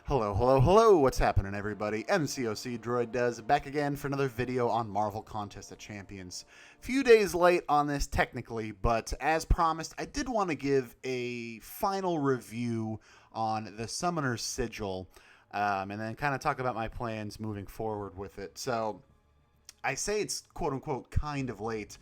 Hello, hello, hello, what's happening everybody? MCOC Droid does back again for another video on Marvel Contest of Champions. Few days late on this technically, but as promised, I did want to give a final review on the Summoner's Sigil, and then kind of talk about my plans moving forward with it. So, I say it's quote-unquote kind of late,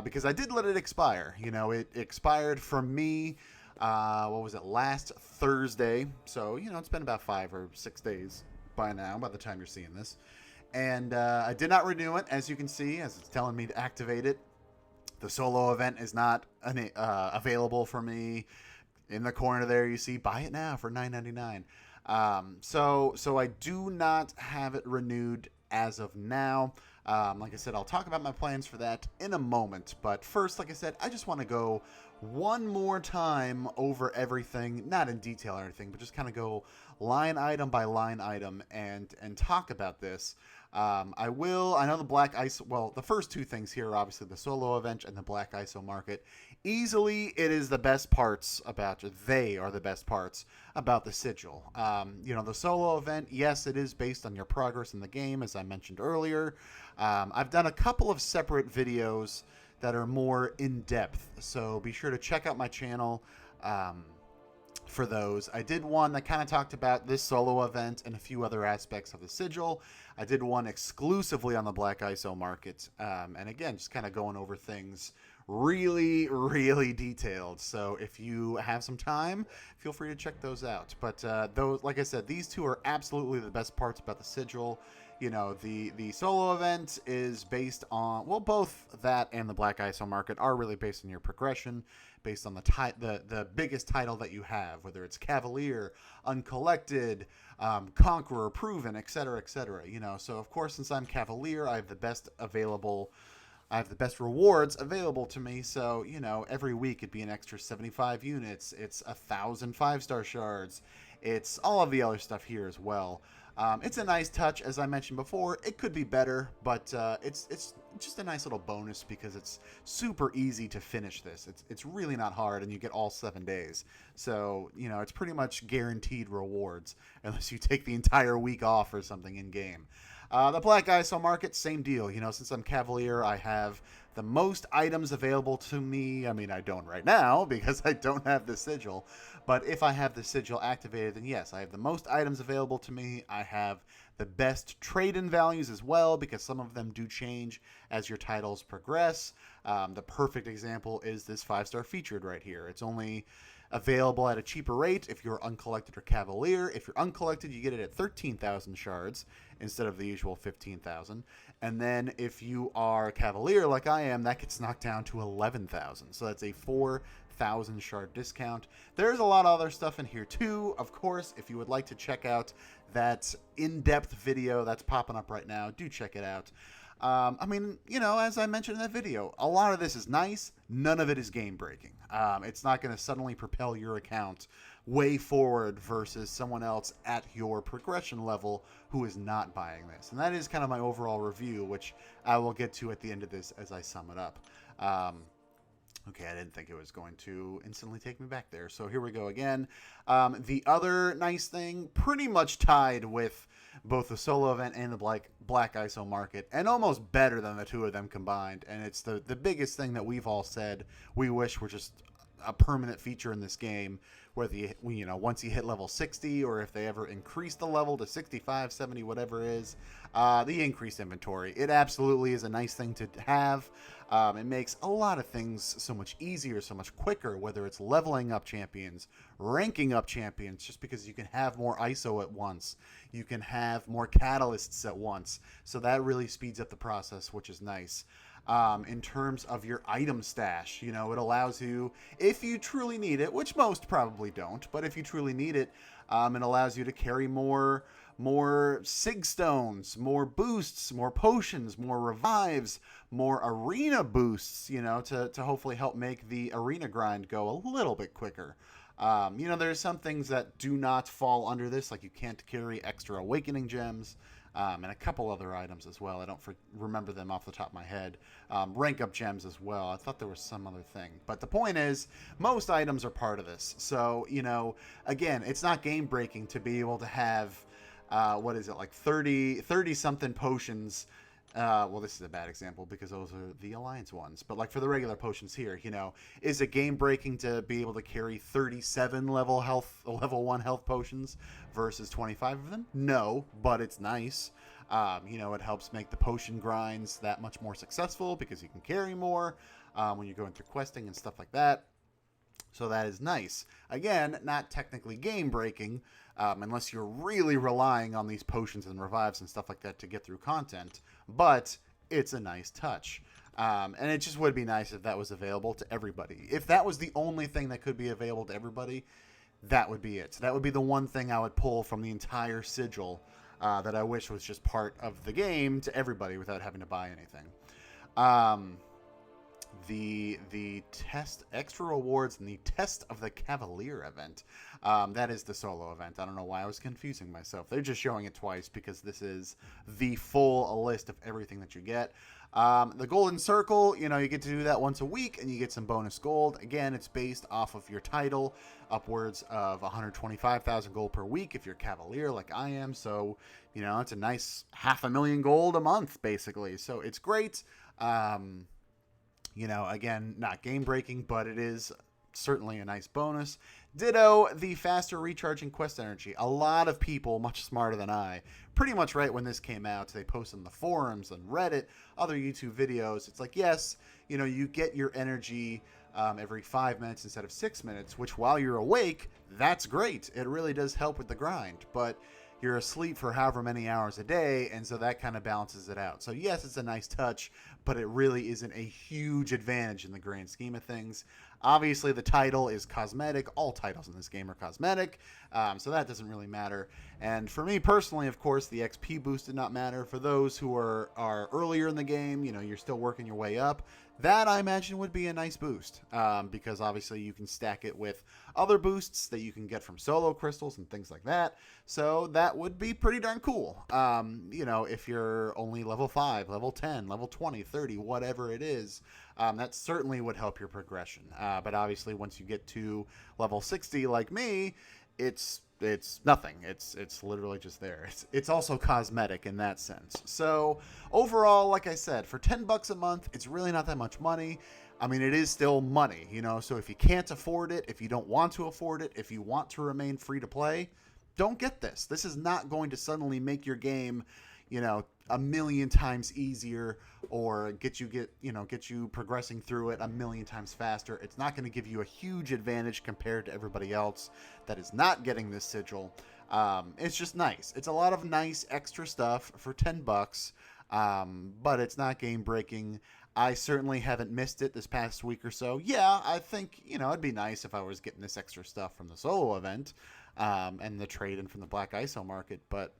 because I did let it expire. You know, it expired for me what was it, last Thursday. So, you know, it's been about 5 or 6 days by now, by the time you're seeing this. And I did not renew it, as you can see, as it's telling me to activate it. The solo event is not available for me. In the corner there, you see, buy it now for $9.99. So I do not have it renewed as of now. Like I said, I'll talk about my plans for that in a moment. But first, like I said, I just want to go one more time over everything, not in detail or anything, but just kind of go line item by line item and talk about this. I know the Black ISO, well, the first two things here are obviously the solo event and the Black ISO market. Easily, it is the best parts about, they are the best parts about the Sigil. You know, the solo event, yes, it is based on your progress in the game, as I mentioned earlier. I've done a couple of separate videos that are more in-depth, so be sure to check out my channel for those. I did one that kind of talked about this solo event and a few other aspects of the Sigil. I did one exclusively on the Black ISO market, and again, just kind of going over things really, really detailed. So if you have some time, feel free to check those out. But those, like I said, these two are absolutely the best parts about the Sigil. You know, the solo event is based on, well, both that and the Black ISO market are really based on your progression, based on the biggest title that you have, whether it's Cavalier, Uncollected, Conqueror, Proven, etc., etc. You know, so of course, since I'm Cavalier, I have the best rewards available to me, so, you know, every week it'd be an extra 75 units, it's 1,000 5-star shards, it's all of the other stuff here as well. It's a nice touch, as I mentioned before. It could be better, but it's just a nice little bonus because it's super easy to finish this. It's really not hard, and you get all 7 days. So, you know, it's pretty much guaranteed rewards, unless you take the entire week off or something in-game. The Black ISO market, same deal. You know, since I'm Cavalier, I have the most items available to me. I mean, I don't right now because I don't have the Sigil. But if I have the Sigil activated, then yes, I have the most items available to me. I have the best trade-in values as well, because some of them do change as your titles progress. The perfect example is this 5-star featured right here. It's only available at a cheaper rate if you're Uncollected or Cavalier. If you're Uncollected, you get it at 13,000 shards instead of the usual 15,000. And then if you are Cavalier like I am, that gets knocked down to 11,000. So that's a 4,000 shard discount. There's a lot of other stuff in here too. Of course, if you would like to check out that in-depth video that's popping up right now, do check it out. I mean, you know, as I mentioned in that video, a lot of this is nice. None of it is game-breaking. It's not going to suddenly propel your account way forward versus someone else at your progression level who is not buying this. And that is kind of my overall review, which I will get to at the end of this as I sum it up. Okay, I didn't think it was going to instantly take me back there. So here we go again. The other nice thing, pretty much tied with both the solo event and the Black ISO market, and almost better than the two of them combined. And it's the biggest thing that we've all said we wish were just a permanent feature in this game, whether you know, once you hit level 60 or if they ever increase the level to 65, 70, whatever it is, the increased inventory. It absolutely is a nice thing to have. It makes a lot of things so much easier, so much quicker, whether it's leveling up champions, ranking up champions, just because you can have more ISO at once. You can have more catalysts at once. So that really speeds up the process, which is nice. In terms of your item stash, you know, it allows you, if you truly need it, which most probably don't, but if you truly need it, it allows you to carry more Sig Stones, more boosts, more potions, more revives, more arena boosts, you know, to hopefully help make the arena grind go a little bit quicker. You know, there's some things that do not fall under this, like you can't carry extra awakening gems. and a couple other items as well. I don't remember them off the top of my head. Rank up gems as well. I thought there was some other thing. But the point is, most items are part of this. So, again, it's not game breaking to be able to have, what is it, like 30 something potions. Well, this is a bad example because those are the Alliance ones. But like for the regular potions here, is it game breaking to be able to carry 37 level 1 health potions versus 25 of them? No, but it's nice. It helps make the potion grinds that much more successful because you can carry more when you're going through questing and stuff like that. So that is nice. Again, not technically game breaking, unless you're really relying on these potions and revives and stuff like that to get through content. But it's a nice touch. And it just would be nice if that was available to everybody. If that was the only thing that could be available to everybody, that would be it. That would be the one thing I would pull from the entire sigil that I wish was just part of the game to everybody without having to buy anything. The test extra rewards and the test of the Cavalier event. That is the solo event. I don't know why I was confusing myself. They're just showing it twice because this is the full list of everything that you get. The golden circle, you get to do that once a week and you get some bonus gold. Again, it's based off of your title, upwards of 125,000 gold per week if you're Cavalier like I am. So, it's a nice 500,000 gold a month basically. So it's great. Again, not game breaking, but it is certainly a nice bonus. Ditto the faster recharging quest energy. A lot of people, much smarter than I, pretty much right when this came out, they posted in the forums and Reddit, other YouTube videos. It's like, yes, you get your energy every 5 minutes instead of 6 minutes, which while you're awake, that's great. It really does help with the grind, but you're asleep for however many hours a day, and so that kind of balances it out. So yes, it's a nice touch, but it really isn't a huge advantage in the grand scheme of things. Obviously, the title is cosmetic. All titles in this game are cosmetic, so that doesn't really matter. And for me personally, of course, the XP boost did not matter. For those who are earlier in the game, you're still working your way up, that I imagine would be a nice boost, because obviously you can stack it with other boosts that you can get from solo crystals and things like that. So that would be pretty darn cool. If you're only level 5, level 10, level 20, 30, whatever it is, that certainly would help your progression. But obviously once you get to level 60 like me, it's nothing. It's literally just there. It's also cosmetic in that sense. So overall, like I said, for $10 a month, it's really not that much money. I mean, it is still money, so if you can't afford it, if you don't want to afford it, if you want to remain free to play, don't get this. This is not going to suddenly make your game, a million times easier or get you progressing through it a million times faster. It's not going to give you a huge advantage compared to everybody else that is not getting this sigil. It's just nice. It's a lot of nice extra stuff for $10, but it's not game breaking. I certainly haven't missed it this past week or so. Yeah, I think, it'd be nice if I was getting this extra stuff from the solo event, and the trade-in from the Black ISO market, but,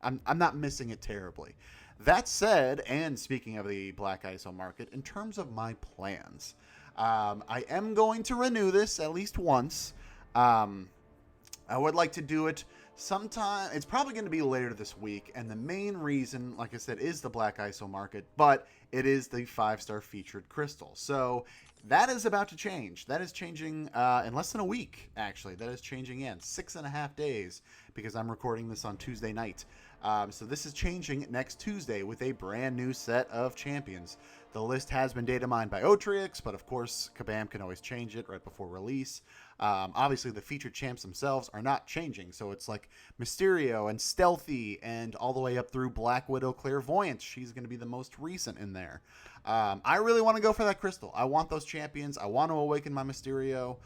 I'm not missing it terribly. That said, and speaking of the Black ISO market, in terms of my plans, I am going to renew this at least once. I would like to do it sometime. It's probably going to be later this week, and the main reason, like I said, is the Black ISO market, but it is the 5-star featured crystal. So that is about to change. That is changing in less than a week, actually. That is changing in 6.5 days because I'm recording this on Tuesday night. So this is changing next Tuesday with a brand new set of champions. The list has been data mined by Otrix, but of course, Kabam can always change it right before release. Obviously, the featured champs themselves are not changing, so it's like Mysterio and Stealthy and all the way up through Black Widow Clairvoyant. She's going to be the most recent in there. I really want to go for that crystal. I want those champions. I want to awaken my Mysterio.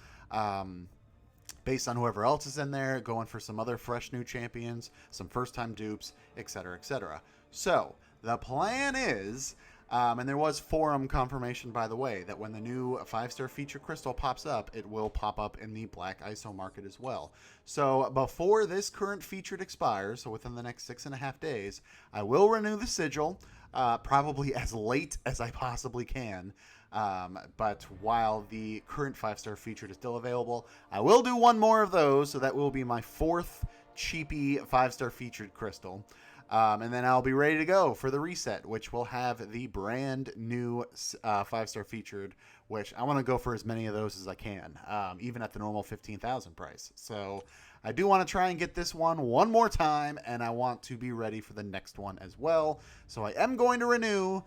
Based on whoever else is in there, going for some other fresh new champions, some first-time dupes, etc., etc. So, the plan is, and there was forum confirmation, by the way, that when the new 5-star feature crystal pops up, it will pop up in the Black ISO market as well. So, before this current featured expires, so within the next 6.5 days, I will renew the sigil, probably as late as I possibly can. But while the current 5-star featured is still available, I will do one more of those, so that will be my 4th cheapy 5-star featured crystal. And then I'll be ready to go for the reset, which will have the brand new 5-star featured, which I want to go for as many of those as I can, even at the normal 15,000 price. So I do want to try and get this one more time, and I want to be ready for the next one as well. So I am going to renew,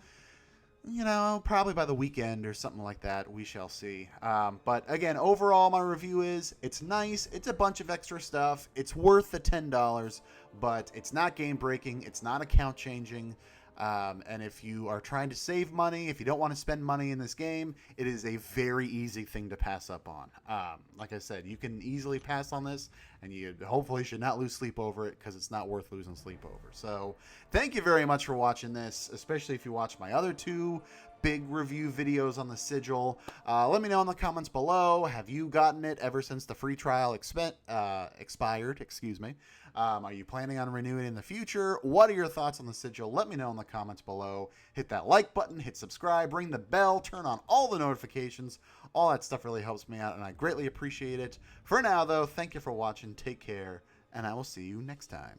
probably by the weekend or something like that. We shall see. But again, overall, my review is it's nice. It's a bunch of extra stuff. It's worth the $10, but it's not game breaking. It's not account changing. And if you are trying to save money, if you don't want to spend money in this game, it is a very easy thing to pass up on. Like I said, you can easily pass on this, and you hopefully should not lose sleep over it, because it's not worth losing sleep over. So thank you very much for watching this, especially if you watch my other 2 big review videos on the Sigil. Let me know in the comments below. Have you gotten it ever since the free trial expired? Excuse me. Are you planning on renewing it in the future? What are your thoughts on the Sigil? Let me know in the comments below. Hit that like button, hit subscribe, ring the bell, turn on all the notifications. All that stuff really helps me out, and I greatly appreciate it. For now, though, thank you for watching. Take care, and I will see you next time.